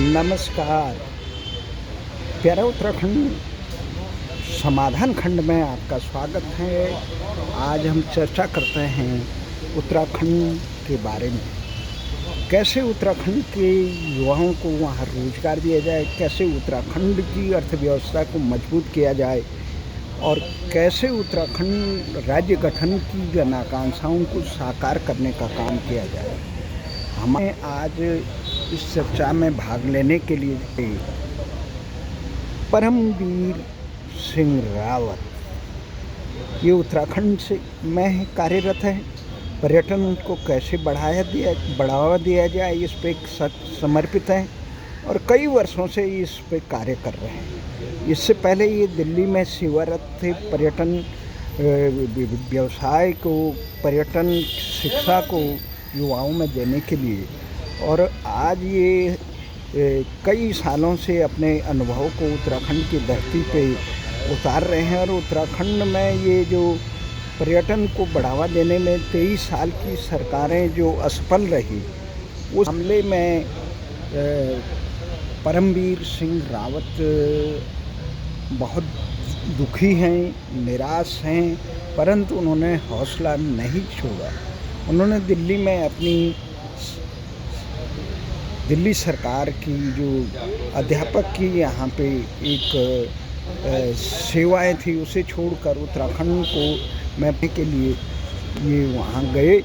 नमस्कार। प्यारा उत्तराखंड समाधान खंड में आपका स्वागत है। आज हम चर्चा करते हैं उत्तराखंड के बारे में। कैसे उत्तराखंड के युवाओं को वहाँ रोजगार दिया जाए, कैसे उत्तराखंड की अर्थव्यवस्था को मजबूत किया जाए और कैसे उत्तराखंड राज्य गठन की जन आकांक्षाओं को साकार करने का काम किया जाए। हमें आज इस चर्चा में भाग लेने के लिए परमवीर सिंह रावत, ये उत्तराखंड से में कार्यरत है। पर्यटन को कैसे बढ़ावा दिया जाए, इस पे समर्पित हैं और कई वर्षों से इस पे कार्य कर रहे हैं। इससे पहले ये दिल्ली में सेवारत थे। पर्यटन व्यवसाय को, पर्यटन शिक्षा को युवाओं में देने के लिए, और आज ये कई सालों से अपने अनुभव को उत्तराखंड की धरती पे उतार रहे हैं। और उत्तराखंड में ये जो पर्यटन को बढ़ावा देने में 23 साल की सरकारें जो असफल रही, उस मामले में परमवीर सिंह रावत बहुत दुखी हैं, निराश हैं, परंतु उन्होंने हौसला नहीं छोड़ा। उन्होंने दिल्ली सरकार की जो अध्यापक की यहाँ पे एक सेवाएं थी, उसे छोड़कर उत्तराखंड को मैपने के लिए ये वहाँ गए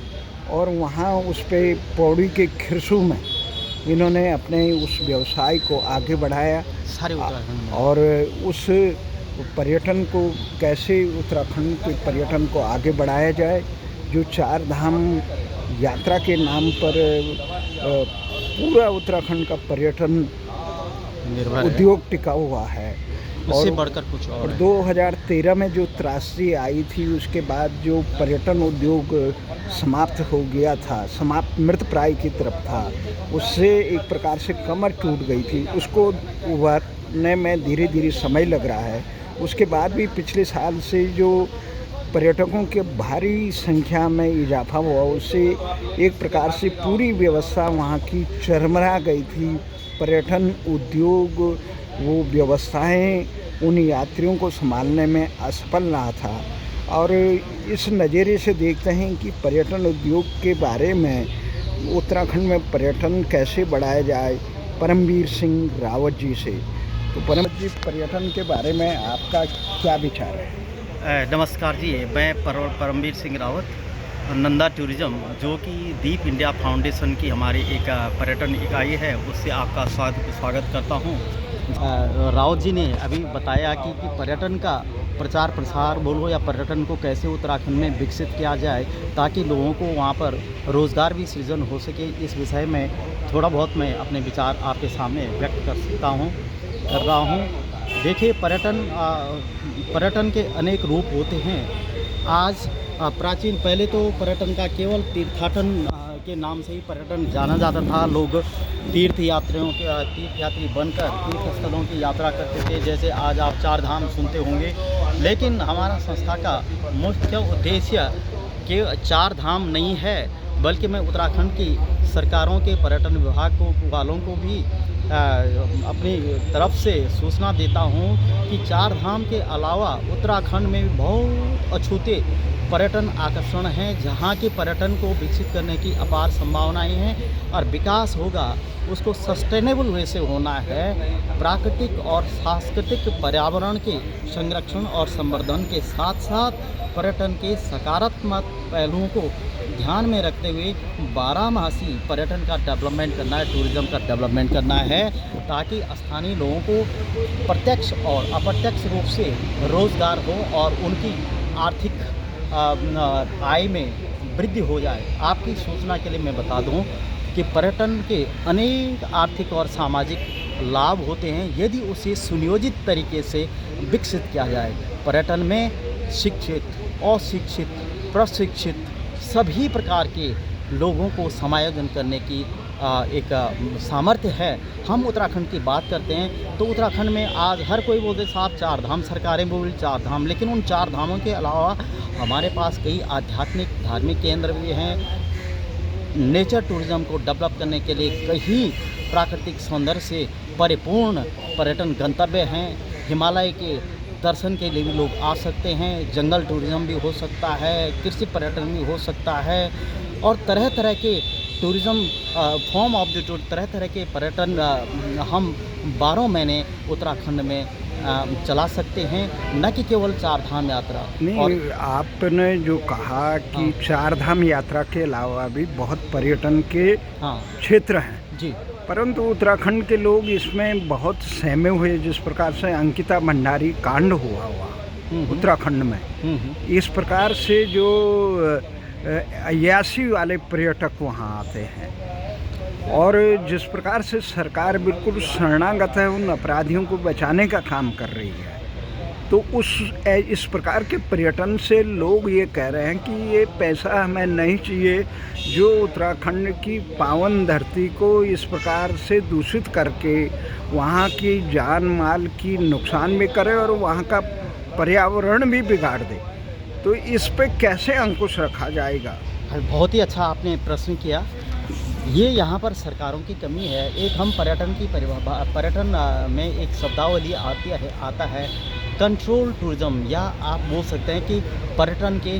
और वहाँ उस पे पौड़ी के खिरसू में इन्होंने अपने उस व्यवसाय को आगे बढ़ाया सारे उत्तराखंड और उस पर्यटन को कैसे उत्तराखंड के पर्यटन को आगे बढ़ाया जाए। जो 4 धाम यात्रा के नाम पर पूरा उत्तराखंड का पर्यटन उद्योग टिका हुआ है, उससे बढ़कर कुछ और 2013 में जो त्रासदी आई थी, उसके बाद जो पर्यटन उद्योग समाप्त हो गया था, मृत प्राय की तरफ था, उससे एक प्रकार से कमर टूट गई थी। उसको उभरने में धीरे धीरे समय लग रहा है। उसके बाद भी पिछले साल से जो पर्यटकों के भारी संख्या में इजाफा हुआ, उससे एक प्रकार से पूरी व्यवस्था वहाँ की चरमरा गई थी। पर्यटन उद्योग, वो व्यवस्थाएं उन यात्रियों को संभालने में असफल रहा था। और इस नज़रिए से देखते हैं कि पर्यटन उद्योग के बारे में उत्तराखंड में पर्यटन कैसे बढ़ाया जाए, परमवीर सिंह रावत जी से। तो परमवीर जी, पर्यटन के बारे में आपका क्या विचार है? नमस्कार जी, मैं परमवीर सिंह रावत, नंदा टूरिज़्म, जो कि दीप इंडिया फाउंडेशन की हमारी एक पर्यटन इकाई है, उससे आपका स्वागत करता हूं। रावत जी ने अभी बताया कि पर्यटन का प्रचार प्रसार बोलो या पर्यटन को कैसे उत्तराखंड में विकसित किया जाए ताकि लोगों को वहां पर रोज़गार भी सृजन हो सके। इस विषय में थोड़ा बहुत मैं अपने विचार आपके सामने व्यक्त कर रहा हूँ। देखिए, पर्यटन के अनेक रूप होते हैं। आज प्राचीन पहले तो पर्यटन का केवल तीर्थाटन के नाम से ही पर्यटन जाना जाता था। लोग तीर्थयात्री बनकर तीर्थ स्थलों की यात्रा करते थे, जैसे आज आप 4 धाम सुनते होंगे। लेकिन हमारा संस्था का मुख्य उद्देश्य के 4 धाम नहीं है, बल्कि मैं उत्तराखंड की सरकारों के पर्यटन विभाग वालों को भी अपनी तरफ से सूचना देता हूँ कि 4 धाम के अलावा उत्तराखंड में बहुत अछूते पर्यटन आकर्षण हैं, जहाँ के पर्यटन को विकसित करने की अपार संभावनाएं हैं। और विकास होगा उसको सस्टेनेबल वे से होना है। प्राकृतिक और सांस्कृतिक पर्यावरण के संरक्षण और संवर्धन के साथ साथ पर्यटन के सकारात्मक पहलुओं को ध्यान में रखते हुए 12मासी पर्यटन का डेवलपमेंट करना है, टूरिज़्म का डेवलपमेंट करना है, ताकि स्थानीय लोगों को प्रत्यक्ष और अप्रत्यक्ष रूप से रोज़गार हो और उनकी आर्थिक आय में वृद्धि हो जाए। आपकी सूचना के लिए मैं बता दूं कि पर्यटन के अनेक आर्थिक और सामाजिक लाभ होते हैं यदि उसे सुनियोजित तरीके से विकसित किया जाए। पर्यटन में शिक्षित, अशिक्षित, प्रशिक्षित सभी प्रकार के लोगों को समायोजन करने की एक सामर्थ्य है। हम उत्तराखंड की बात करते हैं तो उत्तराखंड में आज हर कोई बोलते साहब 4 धाम, सरकारें बोल 4 धाम, लेकिन उन 4 धामों के अलावा हमारे पास कई आध्यात्मिक धार्मिक केंद्र भी हैं। नेचर टूरिज़्म को डेवलप करने के लिए कई प्राकृतिक सौंदर्य से परिपूर्ण पर्यटन गंतव्य हैं। हिमालय के दर्शन के लिए भी लोग आ सकते हैं, जंगल टूरिज़्म भी हो सकता है, कृषि पर्यटन भी हो सकता है और तरह तरह के tourism form of the tour, तरह तरह के पर्यटन हम 12 महीने उत्तराखंड में चला सकते हैं, न कि केवल चार धाम यात्रा। नहीं, और आपने जो कहा कि चार धाम यात्रा के अलावा भी बहुत पर्यटन के हाँ क्षेत्र हैं, जी, परंतु उत्तराखंड के लोग इसमें बहुत सहमे हुए। जिस प्रकार से अंकिता भंडारी कांड हुआ उत्तराखंड में, इस प्रकार से जो अय्यासी वाले पर्यटक वहाँ आते हैं और जिस प्रकार से सरकार बिल्कुल शरणागत है, उन अपराधियों को बचाने का काम कर रही है, तो इस प्रकार के पर्यटन से लोग ये कह रहे हैं कि ये पैसा हमें नहीं चाहिए जो उत्तराखंड की पावन धरती को इस प्रकार से दूषित करके वहाँ की जान माल की नुकसान भी करे और वहाँ का पर्यावरण भी बिगाड़ दे। तो इस पे कैसे अंकुश रखा जाएगा? बहुत ही अच्छा आपने प्रश्न किया। ये यहाँ पर सरकारों की कमी है। एक हम पर्यटन में एक शब्दावली आता है कंट्रोल टूरिज़्म, या आप बोल सकते हैं कि पर्यटन के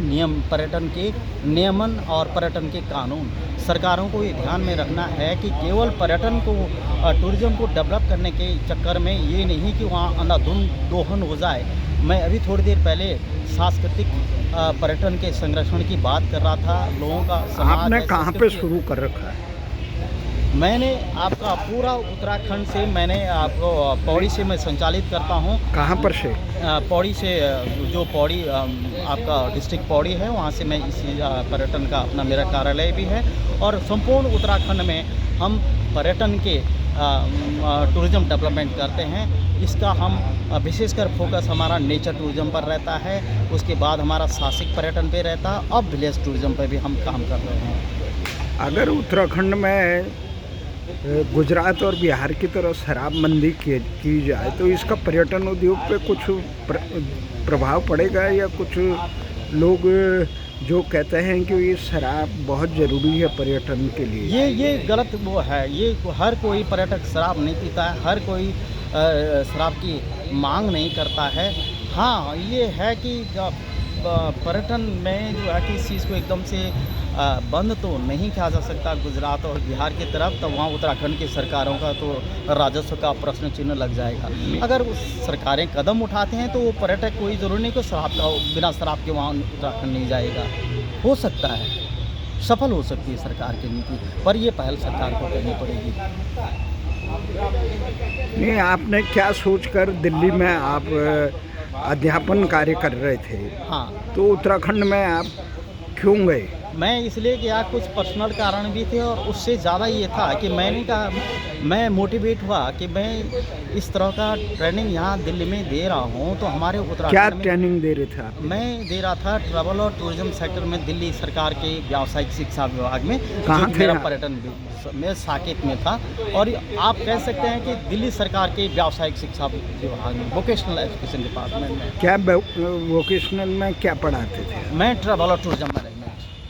नियमन और पर्यटन के कानून। सरकारों को ये ध्यान में रखना है कि केवल पर्यटन को टूरिज़्म को डेवलप करने के चक्कर में ये नहीं कि वहाँ अंधाधुंध दोहन हो जाए। मैं अभी थोड़ी देर पहले सांस्कृतिक पर्यटन के संरक्षण की बात कर रहा था। लोगों का समाज आपने कहाँ पे शुरू कर रखा है? मैंने आपका पूरा उत्तराखंड से, मैंने आपको पौड़ी से मैं संचालित करता हूँ। कहाँ पर से? पौड़ी से, जो पौड़ी आपका डिस्ट्रिक्ट पौड़ी है, वहाँ से मैं इसी पर्यटन का अपना मेरा कार्यालय भी है। और संपूर्ण उत्तराखंड में हम पर्यटन के टूरिज़्म डेवलपमेंट करते हैं। इसका हम विशेषकर फोकस हमारा नेचर टूरिज़्म पर रहता है, उसके बाद हमारा साहसिक पर्यटन पे रहता है, अब विलेज टूरिज़्म पर भी हम काम कर रहे हैं। अगर उत्तराखंड में गुजरात और बिहार की तरह शराबबंदी की जाए तो इसका पर्यटन उद्योग पे कुछ प्रभाव पड़ेगा, या कुछ लोग जो कहते हैं कि ये शराब बहुत ज़रूरी है पर्यटन के लिए? ये गलत वो है। ये हर कोई पर्यटक शराब नहीं पीता है, हर कोई शराब की मांग नहीं करता है। हाँ, ये है कि पर्यटन में जो है कि इस चीज़ को एकदम से बंद तो नहीं किया जा सकता गुजरात और बिहार की तरफ, तो वहाँ उत्तराखंड की सरकारों का तो राजस्व का प्रश्न चिन्ह लग जाएगा। अगर उस सरकारें कदम उठाते हैं तो वो पर्यटक कोई ज़रूरी नहीं कि बिना शराब के वहाँ उत्तराखंड नहीं जाएगा। हो सकता है, सफल हो सकती है सरकार की नीति, पर ये पहल सरकार को करनी पड़ेगी। नहीं, आपने क्या सोचकर दिल्ली में आप अध्यापन कार्य कर रहे थे? हाँ, तो उत्तराखंड में आप क्यों गए? मैं इसलिए कि यार कुछ पर्सनल कारण भी थे और उससे ज़्यादा ये था कि मैंने कहा, मैं मोटिवेट हुआ कि मैं इस तरह का ट्रेनिंग यहाँ दिल्ली में दे रहा हूँ, तो हमारे उत्तराखंड क्या में ट्रेनिंग दे रहे थे आप? मैं दे रहा था ट्रैवल और टूरिज्म सेक्टर में दिल्ली सरकार के व्यावसायिक शिक्षा विभाग में। कहाँ थे मेरा आप? पर्यटन में साकेत में था, और आप कह सकते हैं कि दिल्ली सरकार के व्यावसायिक शिक्षा विभाग में, वोकेशनल एजुकेशन डिपार्टमेंट में। क्या वोकेशनल में क्या पढ़ाते थे? मैं ट्रैवल और टूरिज्म मैनेजमेंट।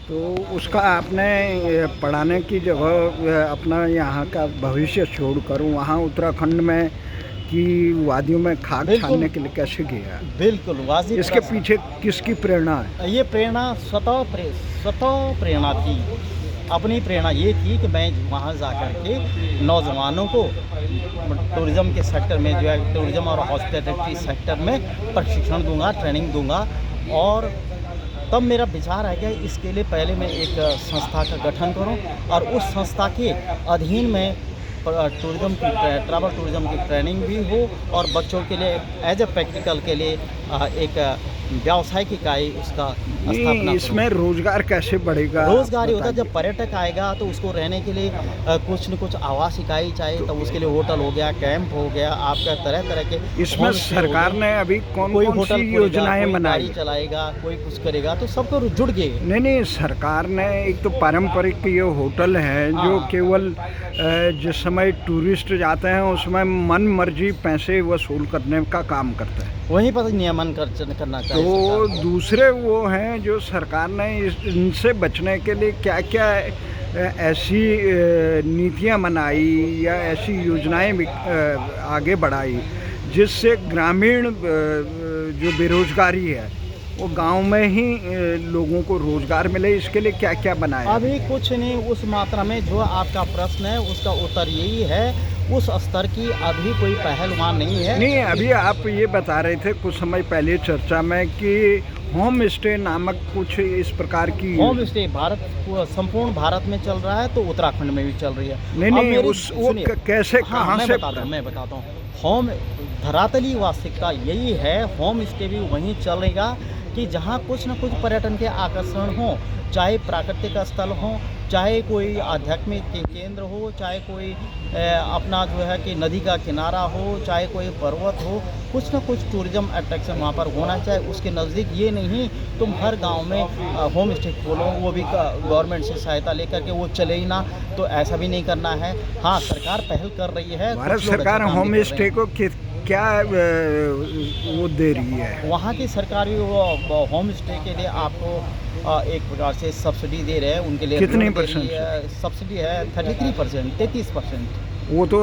तो उसका आपने पढ़ाने की जगह अपना यहाँ का भविष्य छोड़कर वहाँ उत्तराखंड में की वादियों में खाक छानने के लिए कैसे गया? बिल्कुल वाजिब। इसके पीछे किसकी प्रेरणा है? ये प्रेरणा स्वतः प्रेरणा थी। अपनी प्रेरणा ये थी कि मैं वहाँ जा कर के नौजवानों को टूरिज़्म के सेक्टर में जो है, टूरिज़्म और हॉस्पिटैलिटी सेक्टर में प्रशिक्षण दूंगा, ट्रेनिंग दूंगा। और तब मेरा विचार है कि इसके लिए पहले मैं एक संस्था का गठन करूं और उस संस्था के अधीन में टूरिज़्म की ट्रैवल टूरिज़्म की ट्रेनिंग भी हो, और बच्चों के लिए एज ए प्रैक्टिकल के लिए एक व्यावसायिक इकाई उसका स्थापना। इसमें रोजगार कैसे बढ़ेगा? रोजगार ही होता है, जब पर्यटक आएगा तो उसको रहने के लिए कुछ न कुछ आवास इकाई चाहिए, तो उसके लिए होटल हो गया, कैंप हो गया, आपका तरह तरह के। इसमें सरकार ने अभी कौन सी योजनाएं बनाई? चलाएगा, कोई कुछ करेगा, तो सबको जुड़ गए। नहीं, सरकार ने एक तो पारंपरिक ये होटल है जो केवल जिस समय टूरिस्ट जाते हैं उसमें मन मर्जी पैसे वसूल करने का काम करता है, वहीं पर नियमन करना चाहिए। तो दूसरे वो हैं जो सरकार ने इनसे बचने के लिए क्या क्या ऐसी नीतियां बनाई या ऐसी योजनाएं आगे बढ़ाई जिससे ग्रामीण जो बेरोजगारी है वो गांव में ही लोगों को रोजगार मिले, इसके लिए क्या क्या बनाया? अभी कुछ नहीं उस मात्रा में। जो आपका प्रश्न है उसका उत्तर यही है, उस स्तर की अभी कोई पहल वहाँ नहीं है। नहीं, अभी आप ये बता रहे थे कुछ समय पहले चर्चा में कि होम स्टे नामक कुछ इस प्रकार की होम स्टे संपूर्ण भारत में चल रहा है, तो उत्तराखंड में भी चल रही है। नहीं, वो कैसे, कहाँ से? मैं बताता हूँ। होम धरातली वास्तविकता यही है, होम स्टे भी वहीं चलेगा कि जहाँ कुछ न कुछ पर्यटन के आकर्षण हो, चाहे प्राकृतिक स्थल हो, चाहे कोई आध्यात्मिक केंद्र हो, चाहे कोई अपना जो है कि नदी का किनारा हो, चाहे कोई पर्वत हो, कुछ न कुछ टूरिज्म अट्रैक्शन वहाँ पर होना चाहिए। उसके नज़दीक ये नहीं तुम हर गांव में होम स्टे खोलो, वो भी गवर्नमेंट से सहायता लेकर के, वो चले ही ना, तो ऐसा भी नहीं करना है। हाँ, सरकार पहल कर रही है। भारत सरकार होम स्टे को क्या वो दे रही है? वहाँ की सरकार भी वो होम स्टे के लिए आपको एक प्रकार से सब्सिडी दे रहे हैं। उनके लिए कितने परसेंट सब्सिडी है? 33%, 33%। वो तो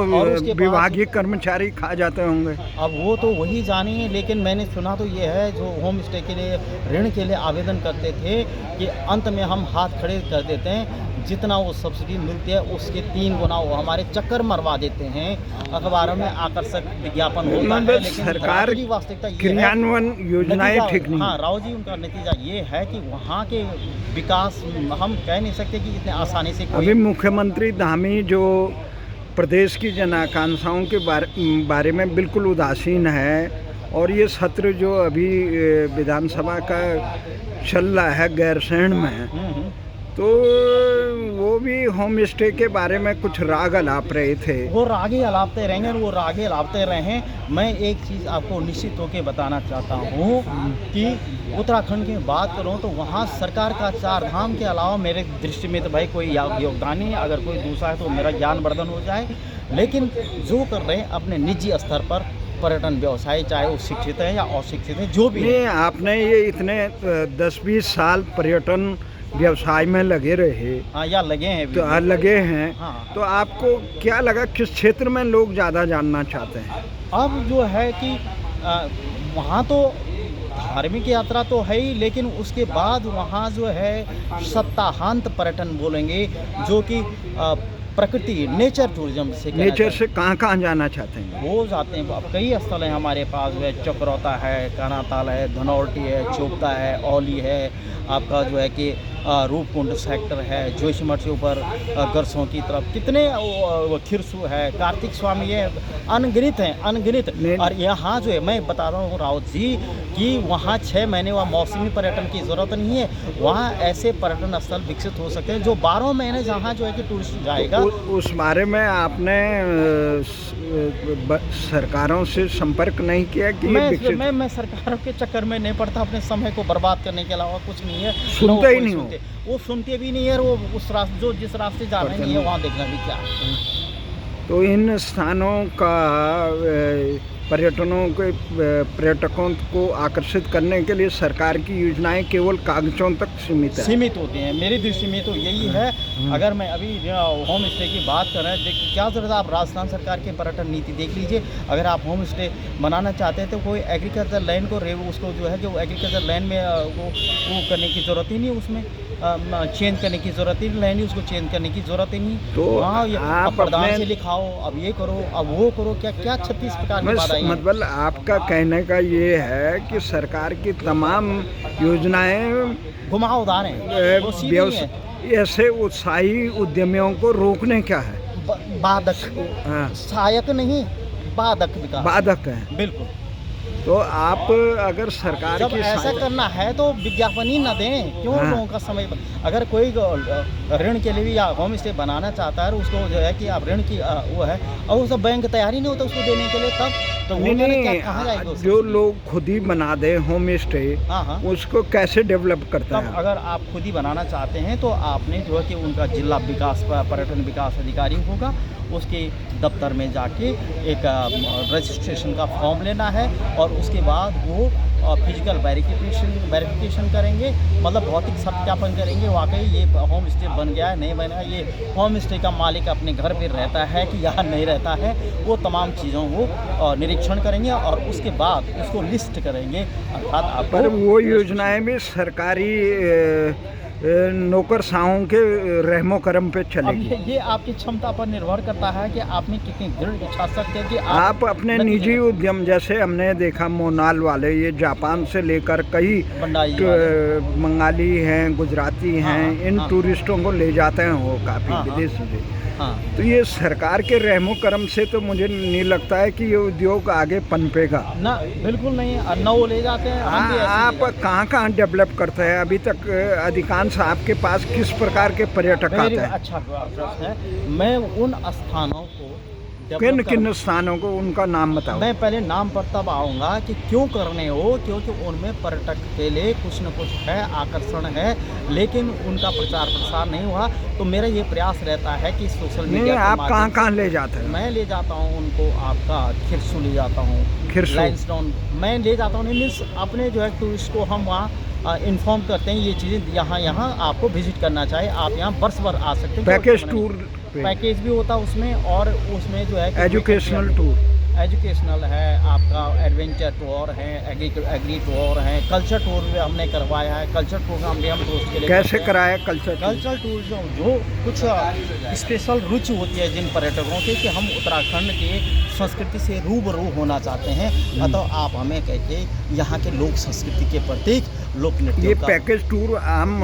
विभागीय कर्मचारी खा जाते होंगे। अब वो तो वही जानिए, लेकिन मैंने सुना तो ये है, जो होम स्टे के लिए ऋण के लिए आवेदन करते थे कि अंत में हम हाथ खड़े कर देते हैं, जितना वो सब्सिडी मिलती है उसके 3 गुना वो हमारे चक्कर मरवा देते हैं। अखबारों में आकर्षक विज्ञापन होता है, लेकिन सरकार की वास्तविकता ये क्रियान्वयन योजनाएं ठीक नहीं। हाँ राव जी, उनका नतीजा ये है कि वहाँ के विकास हम कह नहीं सकते कि इतने आसानी से अभी मुख्यमंत्री धामी जो प्रदेश की जन आकांक्षाओं के बारे में बिल्कुल उदासीन है, और ये सत्र जो अभी विधानसभा का चल रहा है गैरसैंण में, तो वो भी होम स्टे के बारे में कुछ राग अलाप रहे थे। वो राग ही अलापते रहेंगे और वो राग ही अलापते रहें। मैं एक चीज़ आपको निश्चित होकर बताना चाहता हूँ कि उत्तराखंड की बात करूँ तो वहाँ सरकार का 4 धाम के अलावा मेरे दृष्टि में तो भाई कोई योगदान नहीं है। अगर कोई दूसरा है तो मेरा ज्ञानवर्धन हो जाए, लेकिन जो कर रहे हैं अपने निजी स्तर पर पर्यटन व्यवसाय, चाहे वो शिक्षित है या अशिक्षित है, जो भी है। आपने ये इतने 10-20 साल पर्यटन व्यवसाय में लगे रहे। हाँ, या लगे हैं भी। तो लगे हैं। हाँ। तो आपको क्या लगा किस क्षेत्र में लोग ज़्यादा जानना चाहते हैं? अब जो है कि वहाँ तो धार्मिक यात्रा तो है ही, लेकिन उसके बाद वहाँ जो है सप्ताहांत पर्यटन बोलेंगे, जो कि प्रकृति नेचर टूरिज्म से नेचर से कहाँ जाना चाहते हैं? वो जाते हैं। अब कई स्थल हैं हमारे पास, है चक्रोता है, कानाताल है, धनौल्टी है, चोपता है, औली है, आपका जो है कि रूपकुंड सेक्टर है, जोशीमठ से ऊपर गरसों की तरफ कितने खिरसू है, कार्तिक स्वामी है, अनगिनत हैं, अनगिनत। और यहाँ जो है मैं बता रहा हूँ राउत जी कि वहाँ 6 महीने वहाँ मौसमी पर्यटन की ज़रूरत नहीं है। वहाँ ऐसे पर्यटन स्थल विकसित हो सकते हैं जो 12 महीने जहाँ जो है कि टूरिस्ट जाएगा। उस बारे में आपने सरकारों से संपर्क नहीं किया कि मैं सरकारों के चक्कर में नहीं पड़ता, अपने समय को बर्बाद करने के अलावा कुछ नहीं है। सुनते ही नहीं हो। वो सुनते भी नहीं है, वो उस रास्ते जो जिस रास्ते जा रहे नहीं है वहाँ देखना भी क्या है। तो इन स्थानों का पर्यटकों को आकर्षित करने के लिए सरकार की योजनाएं केवल कागजों तक सीमित होती हैं। मेरी दृष्टि में तो यही है। अगर मैं अभी होम स्टे की बात कर रहे हैं, क्या ज़रूरत है, आप राजस्थान सरकार की पर्यटन नीति देख लीजिए। अगर आप होम स्टे बनाना चाहते हैं तो कोई एग्रीकल्चर लैंड को उसको जो है कि वो एग्रीकल्चर लैंड में वो करने की ज़रूरत ही नहीं, उसमें चेंज करने की ज़रूरत ही नहीं, लैंड उसको चेंज करने की ज़रूरत ही नहीं। तो हाँ, आप प्रधान से लिखाओ, अब ये करो, अब वो करो, क्या 36 प्रकार की बात। मतलब आपका कहने का ये है कि सरकार की तमाम योजनाएं घुमावदार हैं, ऐसे उत्साही उद्यमियों को रोकने क्या है, बाधक, सहायक नहीं, बाधक है। बिल्कुल। तो आप अगर सरकार जब की ऐसा करना है तो विज्ञापन ही न दें, क्यों लोगों का समय। अगर कोई ऋण के लिए भी या होम स्टे बनाना चाहता है, उसको जो है कि आप ऋण की वो है और उसका बैंक तैयारी नहीं होता उसको देने के लिए, तब तो नहीं, कहाँ जाएगा? जो लोग खुद ही बना दे होम स्टे, उसको कैसे डेवलप करता है? अगर आप खुद ही बनाना चाहते हैं तो आपने जो है कि उनका जिला विकास पर्यटन विकास अधिकारी होगा, उसके दफ्तर में जाके एक रजिस्ट्रेशन का फॉर्म लेना है और उसके बाद वो फिजिकल वेरिफिकेशन करेंगे, मतलब भौतिक सत्यापन करेंगे वाकई ये होम स्टे बन गया है नहीं बना, ये होम स्टे का मालिक अपने घर पे रहता है कि यहाँ नहीं रहता है, वो तमाम चीज़ों को निरीक्षण करेंगे और उसके बाद उसको लिस्ट करेंगे। अर्थात आप पर वो योजनाएं भी सरकारी नौकरशाहों के रहमो करम पे अब चलेगी। ये आपकी क्षमता पर निर्भर करता है कि आपने कितनी दृढ़ इच्छा शक्ति है कि आप अपने निजी उद्यम, जैसे हमने देखा मोनाल वाले, ये जापान से लेकर कई बंडाई बंगाली हैं, गुजराती हैं, इन हाँ। टूरिस्टों को ले जाते हैं वो काफ़ी हाँ। विदेश से। हाँ तो ये सरकार के रहमो करम से तो मुझे नहीं लगता है कि ये उद्योग आगे पनपेगा। ना, बिल्कुल नहीं, न वो ले जाते हैं, हम भी ऐसे ले आप जाते हैं। कहाँ डेवलप करते हैं अभी तक? अधिकांश आपके पास किस प्रकार के पर्यटक आते हैं? अच्छा प्रश्न है। मैं उन स्थानों को किन डेवलप किन स्थानों को, उनका नाम बताओ। मैं पहले नाम पर तब आऊँगा कि क्यों करने हो, क्योंकि उनमें पर्यटक के लिए कुछ न कुछ है, आकर्षण है, लेकिन उनका प्रचार प्रसार नहीं हुआ। तो मेरा ये प्रयास रहता है कि सोशल नहीं, मीडिया आप कहाँ कहाँ ले जाते हैं? मैं ले जाता हूँ उनको, आपका खिरसू ले जाता हूँ, खिरसू। लाइमस्टोन मैं ले जाता हूँ। मीन्स अपने जो है टूरिस्ट को हम वहाँ इन्फॉर्म करते हैं ये चीज़ें यहाँ आपको विजिट करना चाहिए, आप यहाँ वर्ष भर आ सकते हैं। पैकेज टूर पे। पैकेज भी होता है उसमें, और उसमें जो है कि एजुकेशनल टूर, एजुकेशनल है, आपका एडवेंचर टूर है, एग्री टूर है, कल्चर टूर भी हमने करवाया है। कल्चर प्रोग्राम भी हम दोस्त के लिए कैसे करते हैं। कराया कल्चर? कल्चर टूर जो कुछ स्पेशल रुचि होती है जिन पर्यटकों की कि हम उत्तराखंड के संस्कृति से रूबरू होना चाहते हैं, अतः आप हमें कह के यहाँ के लोक संस्कृति के प्रतीक लोक नृत्यों ये का पैकेज टूर आम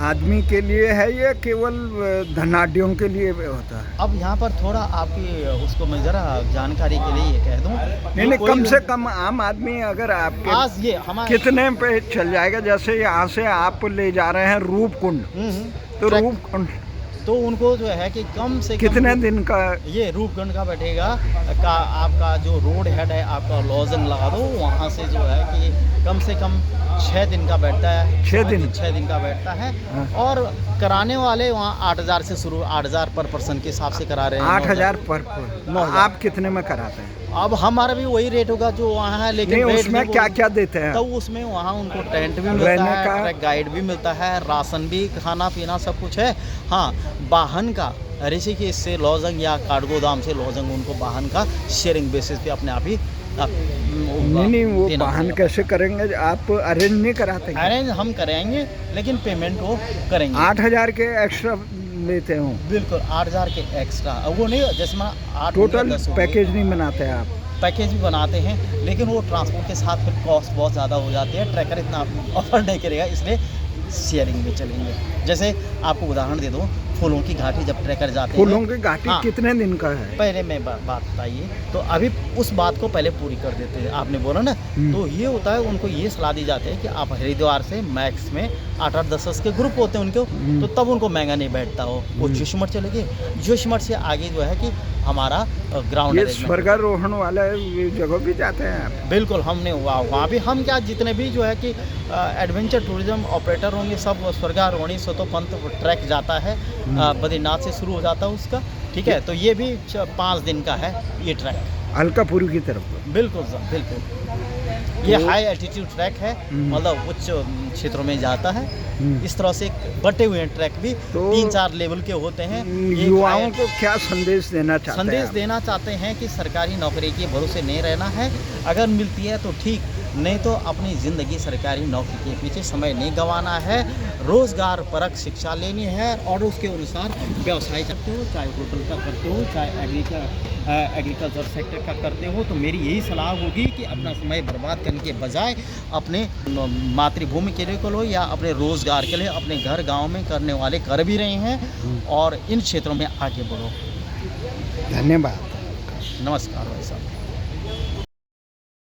आदमी के लिए है या केवल धनाढ्यों के लिए होता है? अब यहाँ पर थोड़ा आपकी उसको मैं ज़रा जानकारी के लिए ये कह दूँ, नहीं, कम से कम आम आदमी अगर आपके आज ये हमारे कितने पे चल जाएगा? जैसे यहाँ से आप ले जा रहे हैं रूपकुंड, तो ट्रैक- रूपकुंड तो उनको जो है कि कम से कम कितने दिन का? ये रूपकुंड का बैठेगा का आपका जो रोड हेड है, आपका लॉजिंग लगा दो, वहाँ से जो है कि कम से कम 6 दिन का बैठता है। 6 दिन? 6 दिन का बैठता है। हाँ। और कराने वाले वहाँ 8,000 से शुरू, 8,000 पर पर्सन के हिसाब से करा रहे हैं। 8,000 पर 9,000। आप कितने में कराते हैं? अब हमारा भी वही रेट होगा जो वहाँ है, लेकिन नहीं, रेट उसमें भी क्या क्या देते हैं? तो उसमें वहाँ उनको टेंट भी मिलता रहने है, का? ट्रैक गाइड भी मिलता है, राशन भी, खाना पीना सब कुछ है। हाँ, वाहन का ऋषिकेश से लॉजिंग या काठगोदाम से लॉजिंग उनको वाहन का शेयरिंग बेसिस पे अपने आप ही नहीं, वो देना वाहन पड़ेगा। कैसे करेंगे? आप अरेंज नहीं कराते हैं? अरेंज हम करेंगे, लेकिन पेमेंट वो करेंगे। 8,000 के एक्स्ट्रा लेते हो? बिल्कुल 8,000 के एक्स्ट्रा, वो नहीं जैसे मैं 8 टोटल पैकेज नहीं बनाते हैं आप? पैकेज भी बनाते हैं, लेकिन वो ट्रांसपोर्ट के साथ फिर कॉस्ट बहुत ज़्यादा हो जाती है, ट्रैकर इतना ऑफर नहीं करेगा, इसलिए शेयरिंग में चलेंगे। जैसे आपको उदाहरण दे दूँ, फूलों की घाटी जब ट्रैकर जाते हैं, फूलों की घाटी हाँ। कितने दिन का है? पहले मैं बात बताइए, तो अभी उस बात को पहले पूरी कर देते हैं। आपने बोला ना, तो ये होता है, उनको ये सलाह दी जाती है कि आप हरिद्वार से मैक्स में 8-8, 10-10 के ग्रुप होते हैं उनके, तो तब उनको महंगा नहीं बैठता हो, वो जोशीमठ चले गए। जोशीमठ से आगे जो है कि हमारा ग्राउंड ये स्वर्गारोहण वाला जगह भी जाते हैं आप? बिल्कुल, हमने वहाँ भी हम क्या, जितने भी जो है कि एडवेंचर टूरिज्म ऑपरेटर होंगे सब स्वर्गारोहणी स्वतोपंथ ट्रैक जाता है, बद्रीनाथ से शुरू हो जाता है उसका, ठीक है। तो ये भी 5 दिन का है ये ट्रैक, अलकापुरी की तरफ। बिल्कुल सर, बिल्कुल। ये हाई एल्टीट्यूड ट्रैक है, मतलब उच्च क्षेत्रों में जाता है। इस तरह से बटे हुए हैं ट्रैक भी, तो 3-4 लेवल के होते हैं। युवाओं को क्या संदेश देना चाहते हैं? संदेश देना चाहते हैं कि सरकारी नौकरी के भरोसे नहीं रहना है, अगर मिलती है तो ठीक, नहीं तो अपनी ज़िंदगी सरकारी नौकरी के पीछे समय नहीं गंवाना है, रोज़गार परक शिक्षा लेनी है और उसके अनुसार व्यवसाय करते हो, चाहे होटल का करते हो, चाहे एग्रीकल्चर सेक्टर का करते हो, तो मेरी यही सलाह होगी कि अपना समय बर्बाद करने के बजाय अपने मातृभूमि के लिए करो या अपने रोज़गार के लिए अपने घर गांव में करने वाले कर भी रहे हैं, और इन क्षेत्रों में आगे बढ़ो। धन्यवाद। नमस्कार भाई साहब।